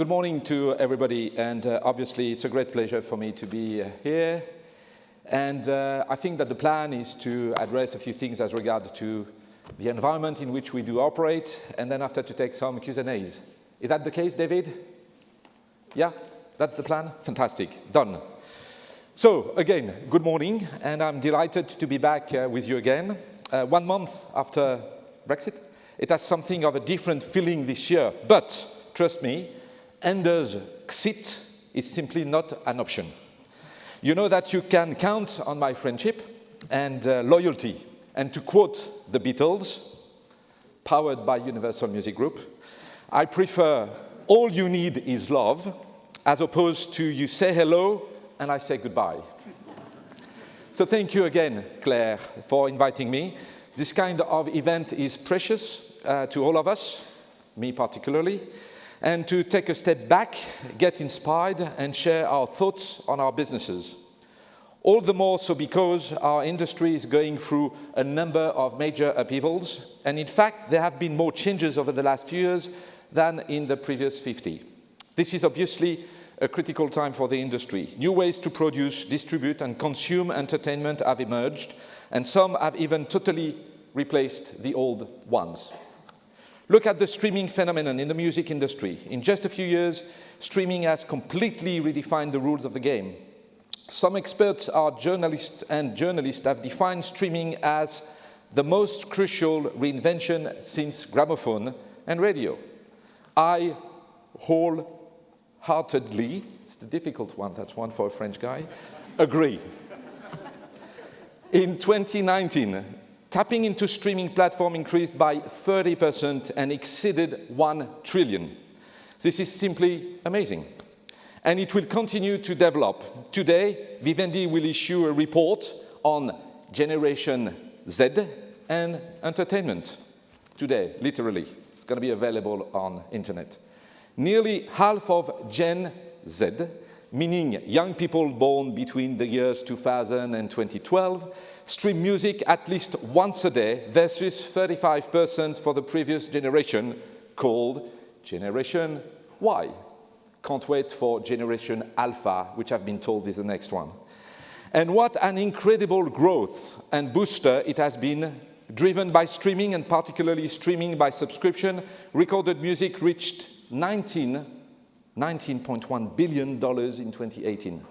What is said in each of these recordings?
Good morning to everybody, and obviously it's a great pleasure for me to be here. And I think that the plan is to address a few things as regard to the environment in which we do operate, and then after to take some Q&As. Is that the case, David? Yeah, that's the plan? Fantastic, done. So again, good morning, and I'm delighted to be back with you again. 1 month after Brexit, it has something of a different feeling this year, but trust me, Ender's exit is simply not an option. You know that you can count on my friendship and loyalty. And to quote the Beatles, powered by Universal Music Group, I prefer all you need is love, as opposed to you say hello and I say goodbye. So thank you again, Claire, for inviting me. This kind of event is precious to all of us, me particularly, and to take a step back, get inspired, and share our thoughts on our businesses. All the more so because our industry is going through a number of major upheavals, and in fact, there have been more changes over the last few years than in the previous 50. This is obviously a critical time for the industry. New ways to produce, distribute, and consume entertainment have emerged, and some have even totally replaced the old ones. Look at the streaming phenomenon in the music industry. In just a few years, streaming has completely redefined the rules of the game. Some experts are journalists have defined streaming as the most crucial reinvention since gramophone and radio. I wholeheartedly, it's the difficult one, that's one for a French guy, agree. In 2019, tapping into streaming platform increased by 30% and exceeded 1 trillion. This is simply amazing. And it will continue to develop. Today, Vivendi will issue a report on Generation Z and entertainment. Today, literally. It's going to be available on internet. Nearly half of Gen Z, meaning young people born between the years 2000 and 2012, stream music at least once a day versus 35% for the previous generation, called Generation Y. Can't wait for Generation Alpha, which I've been told is the next one. And what an incredible growth and booster it has been, driven by streaming and particularly streaming by subscription. Recorded music reached $19.1 billion in 2018.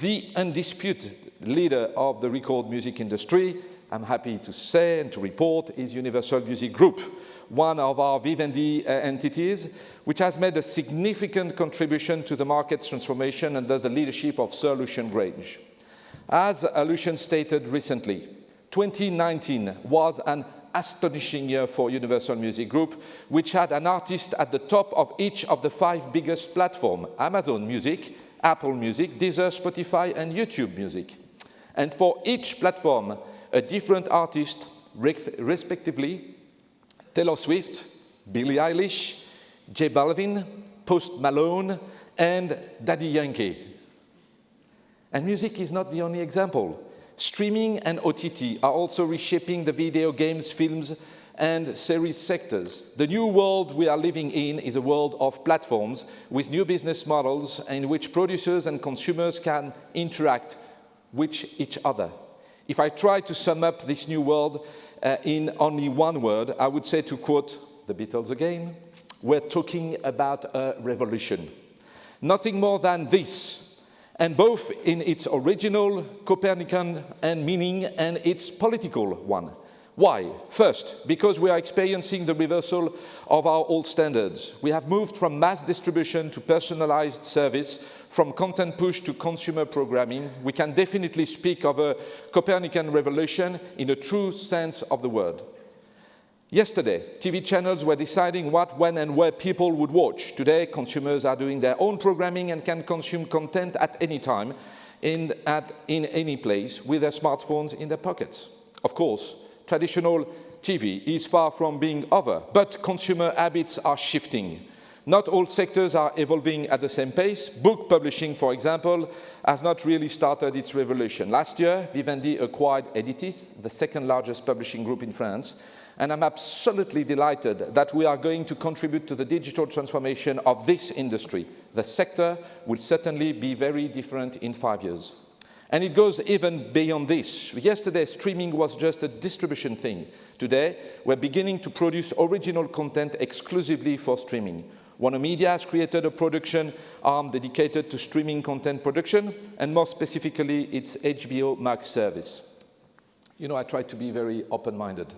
The undisputed leader of the record music industry, I'm happy to say and to report, is Universal Music Group, one of our Vivendi entities, which has made a significant contribution to the market's transformation under the leadership of Sir Lucian Grange. As Lucian stated recently, 2019 was an astonishing year for Universal Music Group, which had an artist at the top of each of the 5 biggest platforms: Amazon Music, Apple Music, Deezer, Spotify, and YouTube Music. And for each platform, a different artist, respectively, Taylor Swift, Billie Eilish, J Balvin, Post Malone, and Daddy Yankee. And music is not the only example. Streaming and OTT are also reshaping the video games, films, and series sectors. The new world we are living in is a world of platforms with new business models in which producers and consumers can interact with each other. If I try to sum up this new world in only one word, I would say, to quote the Beatles again, we're talking about a revolution. Nothing more than this, and both in its original Copernican and meaning and its political one. Why? First, because we are experiencing the reversal of our old standards. We have moved from mass distribution to personalized service, from content push to consumer programming. We can definitely speak of a Copernican revolution in a true sense of the word. Yesterday, TV channels were deciding what, when, and where people would watch. Today, consumers are doing their own programming and can consume content at any time, in any place, with their smartphones in their pockets. Of course, traditional TV is far from being over, but consumer habits are shifting. Not all sectors are evolving at the same pace. Book publishing, for example, has not really started its revolution. Last year, Vivendi acquired Editis, the second largest publishing group in France, and I'm absolutely delighted that we are going to contribute to the digital transformation of this industry. The sector will certainly be very different in 5 years. And it goes even beyond this. Yesterday, streaming was just a distribution thing. Today, we're beginning to produce original content exclusively for streaming. Warner Media has created a production arm dedicated to streaming content production, and more specifically, its HBO Max service. You know, I try to be very open-minded.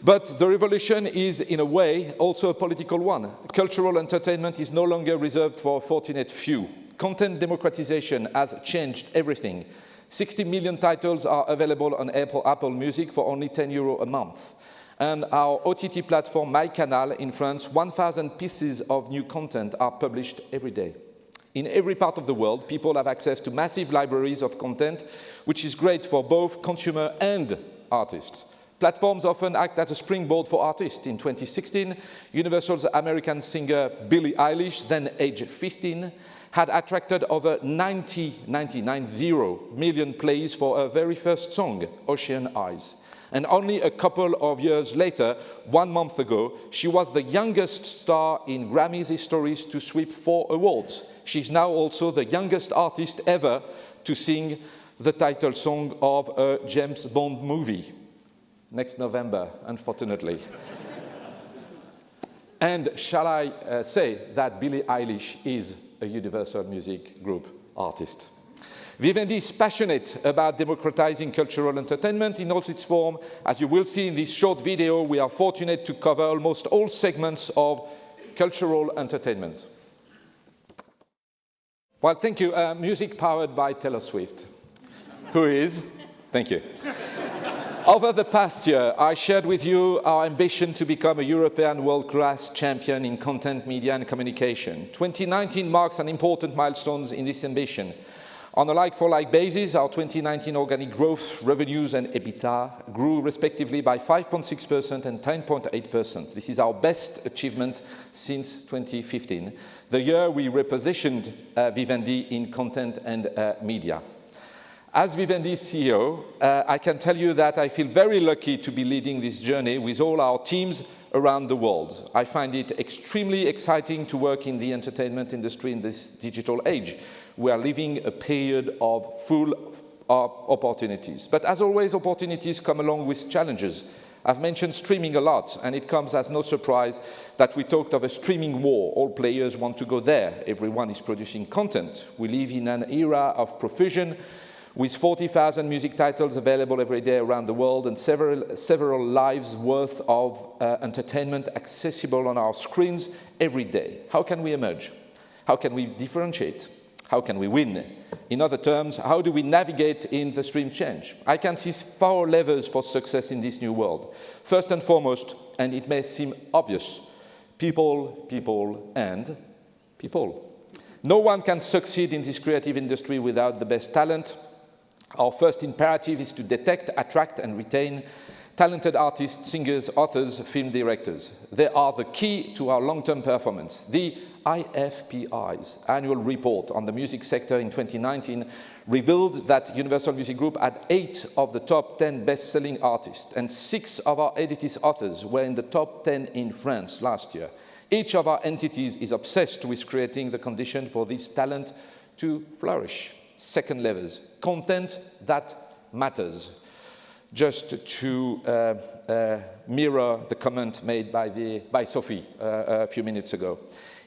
But the revolution is, in a way, also a political one. Cultural entertainment is no longer reserved for a fortunate few. Content democratization has changed everything. 60 million titles are available on Apple Music for only €10 a month. And our OTT platform, MyCanal, in France, 1,000 pieces of new content are published every day. In every part of the world, people have access to massive libraries of content, which is great for both consumer and artists. Platforms often act as a springboard for artists. In 2016, Universal's American singer Billie Eilish, then age 15, had attracted over 90 million plays for her very first song, Ocean Eyes. And only a couple of years later, 1 month ago, she was the youngest star in Grammy's history to sweep 4 awards. She's now also the youngest artist ever to sing the title song of a James Bond movie. Next November, unfortunately. And shall I say that Billie Eilish is a Universal Music Group artist? Vivendi is passionate about democratizing cultural entertainment in all its form. As you will see in this short video, we are fortunate to cover almost all segments of cultural entertainment. Well, thank you. Music powered by Taylor Swift. Who is? Thank you. Over the past year, I shared with you our ambition to become a European world-class champion in content, media, and communication. 2019 marks an important milestone in this ambition. On a like-for-like basis, our 2019 organic growth, revenues, and EBITDA grew respectively by 5.6% and 10.8%. This is our best achievement since 2015, the year we repositioned Vivendi in content and media. As Vivendi's CEO, I can tell you that I feel very lucky to be leading this journey with all our teams around the world. I find it extremely exciting to work in the entertainment industry in this digital age. We are living a period of full of opportunities. But as always, opportunities come along with challenges. I've mentioned streaming a lot, and it comes as no surprise that we talked of a streaming war. All players want to go there. Everyone is producing content. We live in an era of profusion, with 40,000 music titles available every day around the world and several lives worth of entertainment accessible on our screens every day. How can we emerge? How can we differentiate? How can we win? In other terms, how do we navigate in the stream change? I can see 4 levers for success in this new world. First and foremost, and it may seem obvious, people, people, and people. No one can succeed in this creative industry without the best talent. Our first imperative is to detect, attract, and retain talented artists, singers, authors, film directors. They are the key to our long-term performance. The IFPI's annual report on the music sector in 2019 revealed that Universal Music Group had 8 of the top 10 best-selling artists, and 6 of our Editis authors were in the top 10 in France last year. Each of our entities is obsessed with creating the condition for this talent to flourish. Second levers, content that matters. Just to mirror the comment made by Sophie a few minutes ago.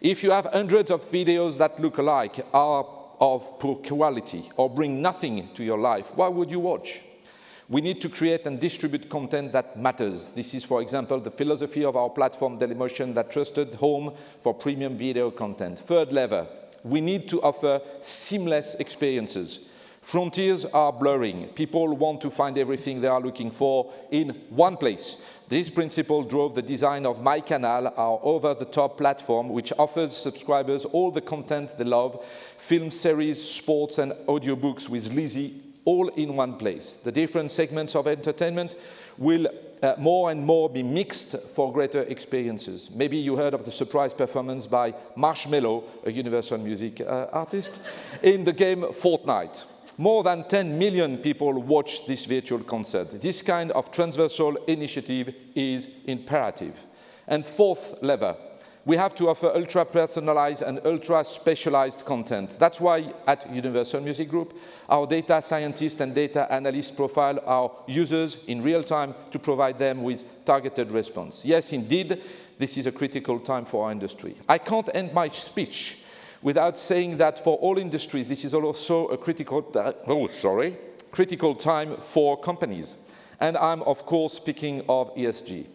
If you have hundreds of videos that look alike, are of poor quality, or bring nothing to your life, why would you watch? We need to create and distribute content that matters. This is, for example, the philosophy of our platform, Dailymotion, that trusted home for premium video content. Third lever, we need to offer seamless experiences. Frontiers are blurring. People want to find everything they are looking for in one place. This principle drove the design of MyCanal, our over-the-top platform, which offers subscribers all the content they love, film series, sports, and audiobooks with all in one place. The different segments of entertainment will more and more be mixed for greater experiences. Maybe you heard of the surprise performance by Marshmello, a Universal Music artist, in the game Fortnite. More than 10 million people watched this virtual concert. This kind of transversal initiative is imperative. And fourth lever, we have to offer ultra-personalized and ultra-specialized content. That's why at Universal Music Group, our data scientists and data analysts profile our users in real time to provide them with targeted response. Yes, indeed, this is a critical time for our industry. I can't end my speech without saying that for all industries, this is also a critical time for companies. And I'm, of course, speaking of ESG.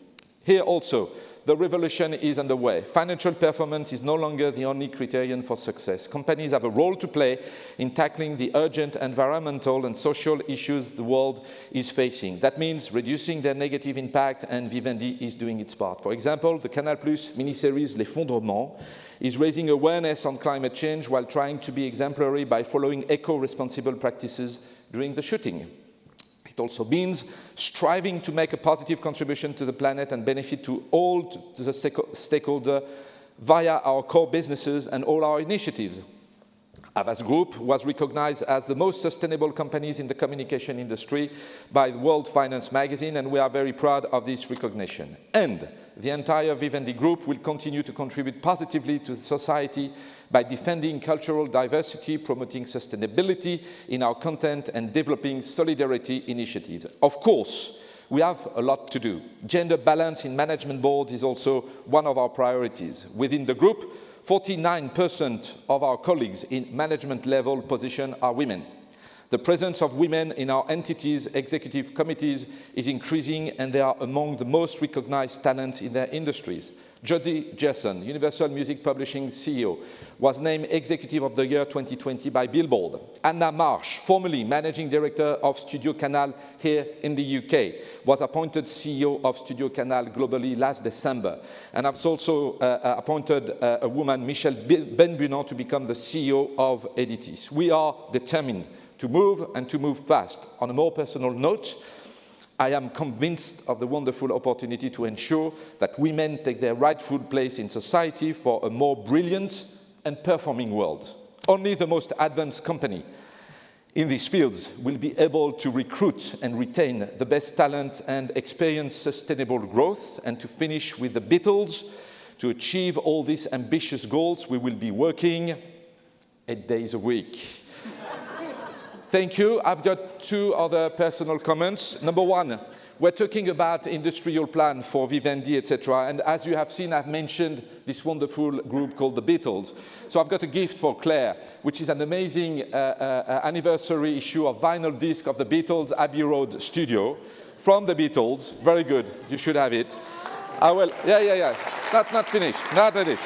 Here also, the revolution is underway. Financial performance is no longer the only criterion for success. Companies have a role to play in tackling the urgent environmental and social issues the world is facing. That means reducing their negative impact, and Vivendi is doing its part. For example, the Canal+ miniseries L'Effondrement is raising awareness on climate change while trying to be exemplary by following eco-responsible practices during the shooting. It also means striving to make a positive contribution to the planet and benefit to all the stakeholders via our core businesses and all our initiatives. Havas Group was recognized as the most sustainable companies in the communication industry by World Finance magazine, and we are very proud of this recognition. And the entire Vivendi Group will continue to contribute positively to society by defending cultural diversity, promoting sustainability in our content, and developing solidarity initiatives. Of course, we have a lot to do. Gender balance in management boards is also one of our priorities. Within the group, 49% of our colleagues in management level positions are women. The presence of women in our entities' executive committees is increasing, and they are among the most recognized talents in their industries. Jody Gerson, Universal Music Publishing CEO, was named Executive of the Year 2020 by Billboard. Anna Marsh, formerly Managing Director of Studio Canal here in the UK, was appointed CEO of Studio Canal globally last December. And I've also appointed a woman, Michelle Benbunan, to become the CEO of Editis. We are determined to move and to move fast. On a more personal note, I am convinced of the wonderful opportunity to ensure that women take their rightful place in society for a more brilliant and performing world. Only the most advanced company in these fields will be able to recruit and retain the best talent and experience sustainable growth. And to finish with the Beatles, to achieve all these ambitious goals, we will be working 8 days a week. Thank you. I've got two other personal comments. Number one, we're talking about industrial plan for Vivendi, etc. And as you have seen, I've mentioned this wonderful group called the Beatles. So I've got a gift for Claire, which is an amazing anniversary issue of vinyl disc of the Beatles Abbey Road studio from the Beatles. Very good. You should have it. I will. Yeah. Not finished. Not finished.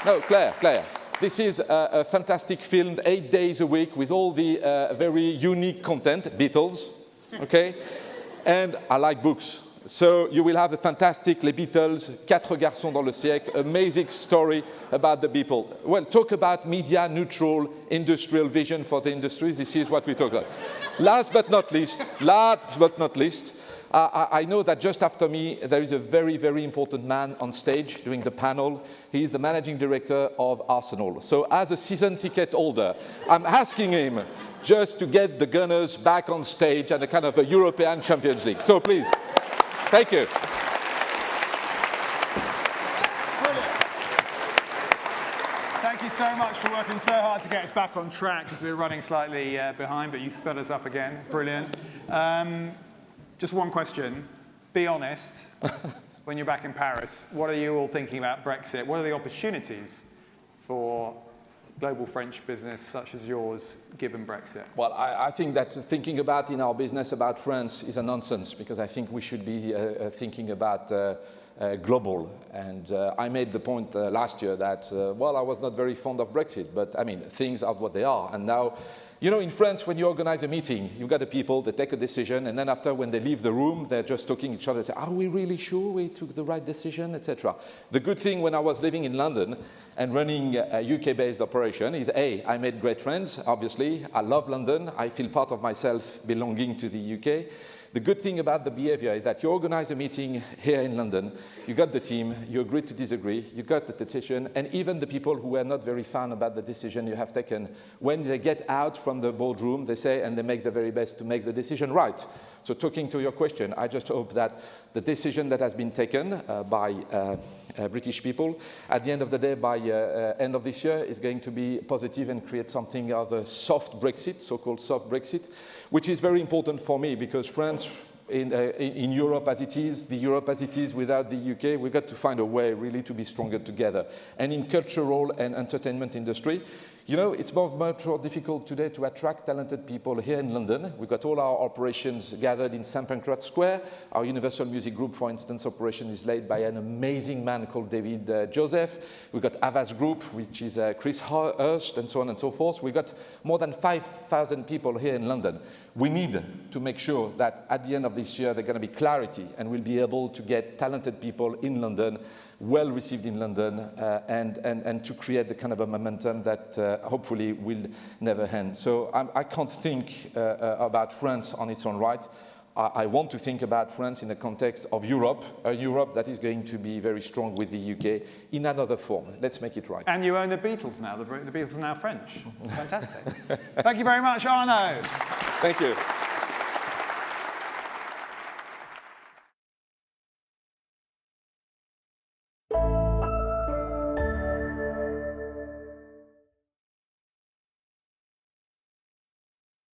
No, Claire. This is a fantastic film, 8 days a week, with all the very unique content, Beatles, okay? And I like books. So you will have a fantastic Les Beatles, Quatre garçons dans le siècle, amazing story about the Beatles. Well, talk about media neutral industrial vision for the industry. This is what we talk about. Last but not least, I know that just after me, there is a very, very important man on stage during the panel. He is the managing director of Arsenal. So as a season ticket holder, I'm asking him just to get the Gunners back on stage at a kind of a European Champions League. So please, thank you. Thank you so much for working so hard to get us back on track, because we were running slightly behind, but you sped us up again. Brilliant. Just one question. Be honest. When you're back in Paris, what are you all thinking about Brexit? What are the opportunities for global French business such as yours, given Brexit? Well, I think that thinking about in our business about France is a nonsense, because I think we should be thinking about global. And I made the point last year that, well, I was not very fond of Brexit, but I mean, things are what they are. And now, you know, in France, when you organize a meeting, you've got the people, they take a decision, and then after, when they leave the room, they're just talking to each other, say, are we really sure we took the right decision, etc. The good thing when I was living in London and running a UK-based operation is, A, I made great friends, obviously. I love London. I feel part of myself belonging to the UK. The good thing about the behavior is that you organize a meeting here in London, you got the team, you agreed to disagree, you got the decision, and even the people who were not very fan about the decision you have taken, when they get out from the boardroom, they say, and they make the very best to make the decision right. So talking to your question, I just hope that the decision that has been taken by British people, at the end of the day, by end of this year, is going to be positive and create something of a soft Brexit, so-called soft Brexit, which is very important for me because France, in Europe as it is, the Europe as it is without the UK, we've got to find a way really to be stronger together. And in cultural and entertainment industry, you know, it's much more difficult today to attract talented people here in London. We've got all our operations gathered in St. Pancras Square. Our Universal Music Group, for instance, operation is led by an amazing man called David Joseph. We've got Havas Group, which is Chris Hurst, and so on and so forth. We've got more than 5,000 people here in London. We need to make sure that at the end of this year, there's going to be clarity and we'll be able to get talented people in London, well received in London, and to create the kind of a momentum that hopefully will never end. So I can't think about France on its own right. I want to think about France in the context of Europe, a Europe that is going to be very strong with the UK in another form. Let's make it right. And you own the Beatles now. The Beatles are now French. Fantastic. Thank you very much, Arnaud. Thank you.